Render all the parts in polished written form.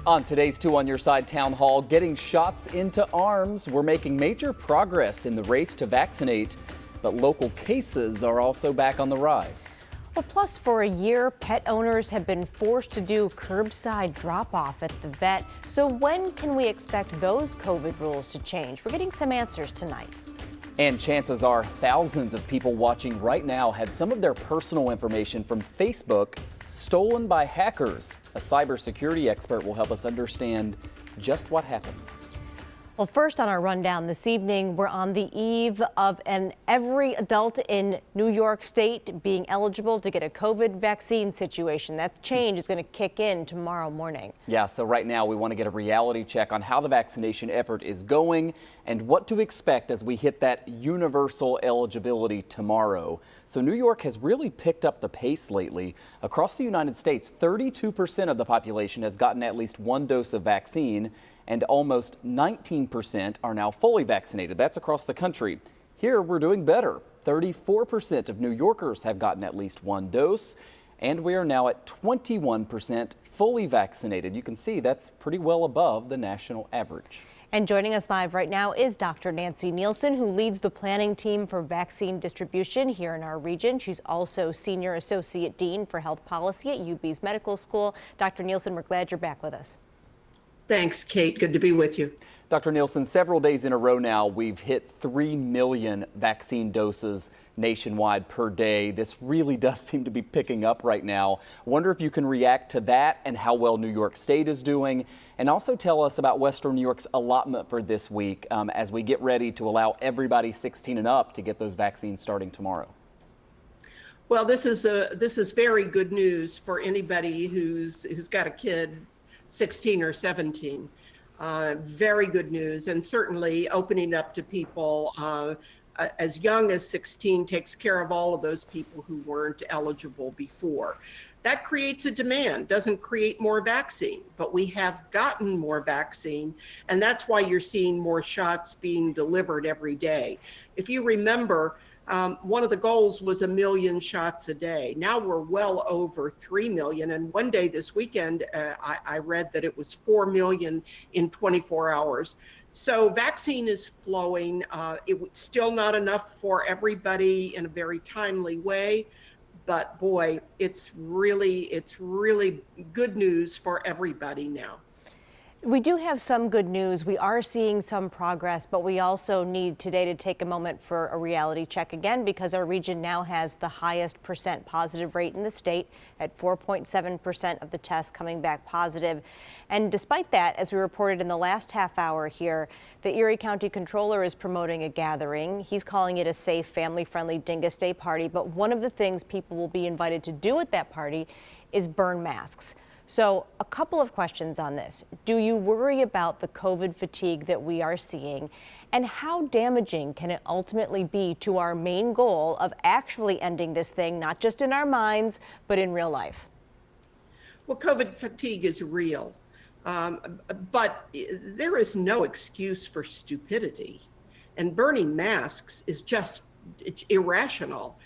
On today's Two on Your Side Town Hall, getting shots into arms. We're making major progress in the race to vaccinate, but local cases are also back on the rise. Well, plus for a year, pet owners have been forced to do curbside drop-off at the vet. So when can we expect those COVID rules to change? We're getting some answers tonight. And chances are thousands of people watching right now had some of their personal information from Facebook stolen by hackers. A cybersecurity expert will help us understand just what happened. Well, first on our rundown this evening, we're on the eve of every adult in New York State being eligible to get a COVID vaccine situation. That change is going to kick in tomorrow morning. Yeah, so right now we want to get a reality check on how the vaccination effort is going and what to expect as we hit that universal eligibility tomorrow. So New York has really picked up the pace lately. Across the United States, 32% of the population has gotten at least one dose of vaccine, and almost 19% are now fully vaccinated. That's across the country. Here, we're doing better. 34% of New Yorkers have gotten at least one dose, and we are now at 21% fully vaccinated. You can see that's pretty well above the national average. And joining us live right now is Dr. Nancy Nielsen, who leads the planning team for vaccine distribution here in our region. She's also Senior Associate Dean for Health Policy at UB's Medical School. Dr. Nielsen, we're glad you're back with us. Thanks, Kate. Good to be with you. Dr. Nielsen, several days in a row now, we've hit 3 million vaccine doses nationwide per day. This really does seem to be picking up right now. I wonder if you can react to that and how well New York State is doing, and also tell us about Western New York's allotment for this week as we get ready to allow everybody 16 and up to get those vaccines starting tomorrow. Well, this is very good news for anybody who's got a kid 16 or 17. Very good news, and certainly opening up to people as young as 16 takes care of all of those people who weren't eligible before. That creates a demand, doesn't create more vaccine, but we have gotten more vaccine, and that's why you're seeing more shots being delivered every day. If you remember, one of the goals was 1 million shots a day. Now we're well over 3 million. And one day this weekend, I read that it was 4 million in 24 hours. So vaccine is flowing. It's still not enough for everybody in a very timely way. But boy, it's really good news for everybody now. We do have some good news. We are seeing some progress, but we also need today to take a moment for a reality check again, because our region now has the highest percent positive rate in the state at 4.7% of the tests coming back positive. And despite that, as we reported in the last half hour here, the Erie County Controller is promoting a gathering. He's calling it a safe, family-friendly Dingus Day party. But one of the things people will be invited to do at that party is burn masks. So a couple of questions on this. Do you worry about the COVID fatigue that we are seeing? And how damaging can it ultimately be to our main goal of actually ending this thing, not just in our minds, but in real life? Well, COVID fatigue is real, but there is no excuse for stupidity. And burning masks is just irrational.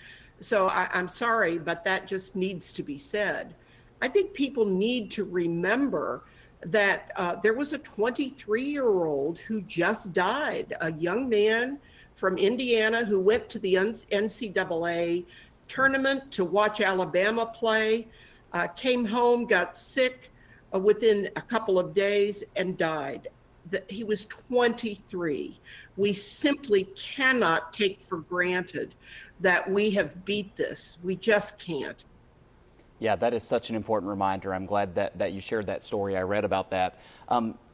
So I'm sorry, but that just needs to be said. I think people need to remember that there was a 23-year-old who just died, a young man from Indiana who went to the NCAA tournament to watch Alabama play, came home, got sick within a couple of days and died. He was 23. We simply cannot take for granted that we have beat this. We just can't. Yeah, that is such an important reminder. I'm glad that you shared that story. I read about that.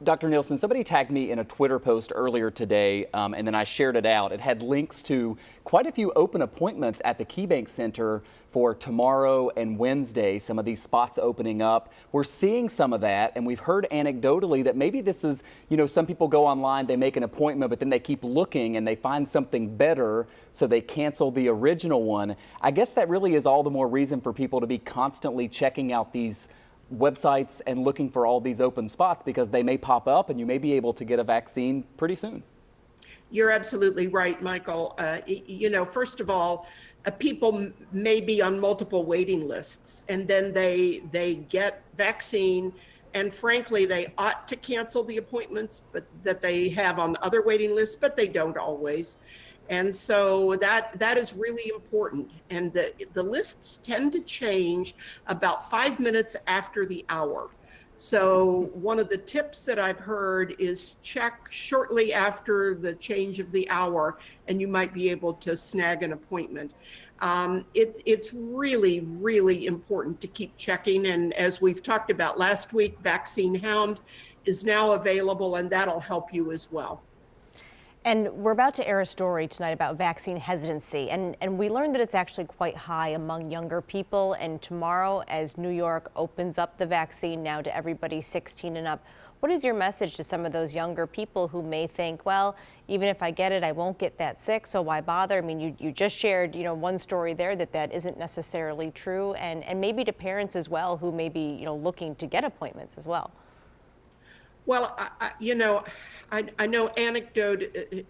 Dr. Nielsen, somebody tagged me in a Twitter post earlier today, and then I shared it out. It had links to quite a few open appointments at the KeyBank Center for tomorrow and Wednesday, some of these spots opening up. We're seeing some of that, and we've heard anecdotally that maybe this is, some people go online, they make an appointment, but then they keep looking and they find something better, so they cancel the original one. I guess that really is all the more reason for people to be constantly checking out these websites and looking for all these open spots, because they may pop up and you may be able to get a vaccine pretty soon. You're absolutely right, Michael. First of all, people may be on multiple waiting lists, and then they get vaccine And frankly, they ought to cancel the appointments but that they have on the other waiting lists, but they don't always. And so that is really important. And the lists tend to change about 5 minutes after the hour. So one of the tips that I've heard is check shortly after the change of the hour, and you might be able to snag an appointment. It's really, really important to keep checking. And as we've talked about last week, Vaccine Hound is now available, and that'll help you as well. And we're about to air a story tonight about vaccine hesitancy, and we learned that it's actually quite high among younger people. And tomorrow, as New York opens up the vaccine now to everybody 16 and up, what is your message to some of those younger people who may think, well, even if I get it, I won't get that sick, so why bother? I mean, you just shared, one story there that isn't necessarily true, and maybe to parents as well who may be, looking to get appointments as well. Well, I know anecdote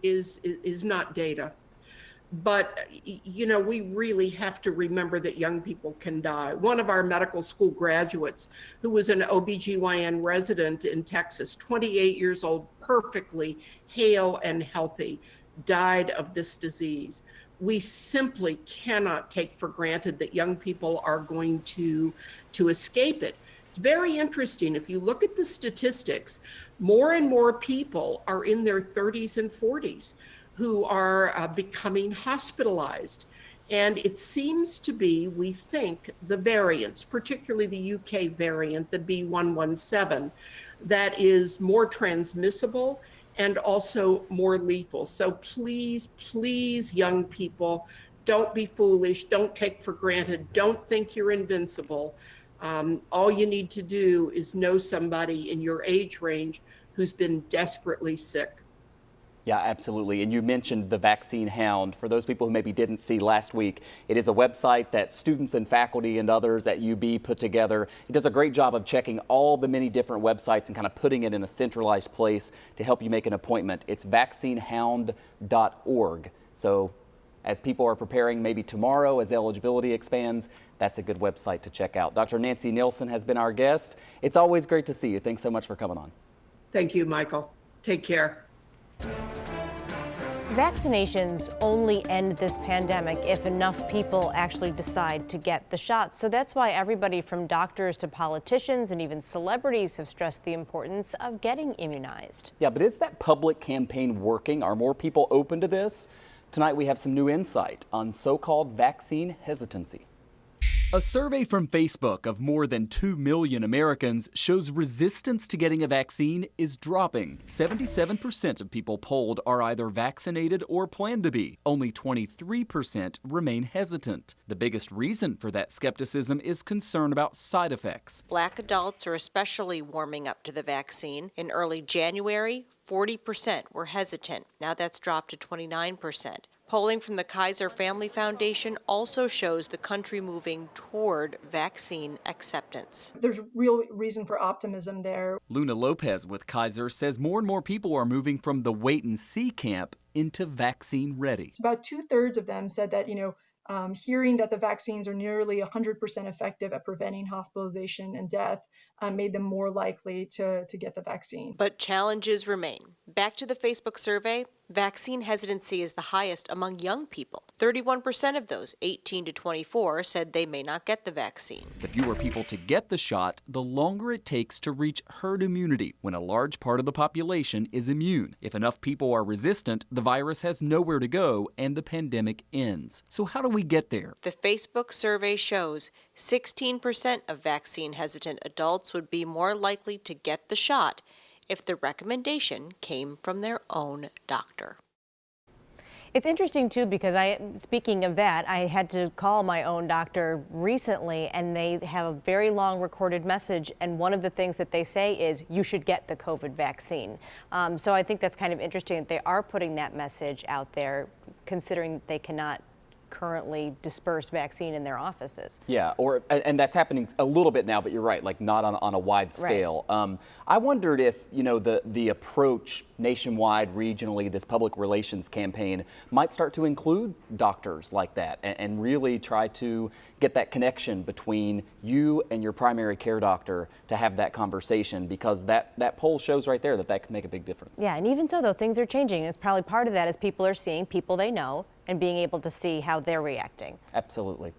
is not data, but, we really have to remember that young people can die. One of our medical school graduates, who was an OBGYN resident in Texas, 28 years old, perfectly hale and healthy, died of this disease. We simply cannot take for granted that young people are going to escape it. Very interesting. If you look at the statistics, more and more people are in their 30s and 40s who are becoming hospitalized. And it seems to be, we think, the variants, particularly the UK variant, the B117, that is more transmissible and also more lethal. So please, please, young people, don't be foolish. Don't take for granted. Don't think you're invincible. All you need to do is know somebody in your age range who's been desperately sick. Yeah, absolutely. And you mentioned the Vaccine Hound. For those people who maybe didn't see last week, it is a website that students and faculty and others at UB put together. It does a great job of checking all the many different websites and kind of putting it in a centralized place to help you make an appointment. It's vaccinehound.org. So as people are preparing maybe tomorrow as eligibility expands, that's a good website to check out. Dr. Nancy Nielsen has been our guest. It's always great to see you. Thanks so much for coming on. Thank you, Michael. Take care. Vaccinations only end this pandemic if enough people actually decide to get the shots. So that's why everybody from doctors to politicians and even celebrities have stressed the importance of getting immunized. Yeah, but is that public campaign working? Are more people open to this? Tonight we have some new insight on so-called vaccine hesitancy. A survey from Facebook of more than 2 million Americans shows resistance to getting a vaccine is dropping. 77% of people polled are either vaccinated or plan to be. Only 23% remain hesitant. The biggest reason for that skepticism is concern about side effects. Black adults are especially warming up to the vaccine. In early January, 40% were hesitant. Now that's dropped to 29%. Polling from the Kaiser Family Foundation also shows the country moving toward vaccine acceptance. There's real reason for optimism there. Luna Lopez with Kaiser says more and more people are moving from the wait and see camp into vaccine ready. About 2/3 of them said that, hearing that the vaccines are nearly 100% effective at preventing hospitalization and death made them more likely to get the vaccine. But challenges remain. Back to the Facebook survey, vaccine hesitancy is the highest among young people. 31% of those 18 to 24 said they may not get the vaccine. The fewer people to get the shot, the longer it takes to reach herd immunity when a large part of the population is immune. If enough people are resistant, the virus has nowhere to go and the pandemic ends. So how do we get there? The Facebook survey shows 16% of vaccine hesitant adults would be more likely to get the shot if the recommendation came from their own doctor. It's interesting, too, because speaking of that, I had to call my own doctor recently, and they have a very long recorded message. And one of the things that they say is you should get the COVID vaccine. So I think that's kind of interesting that they are putting that message out there, considering that they cannot currently disperse vaccine in their offices. Yeah, and that's happening a little bit now, but you're right, like not on a wide scale. I wondered if, you know, the approach nationwide, regionally, this public relations campaign might start to include doctors like that and really try to get that connection between you and your primary care doctor to have that conversation, because that poll shows right there that can make a big difference. Yeah, and even so, though, things are changing. It's probably part of that is people are seeing people they know and being able to see how they're reacting. Absolutely.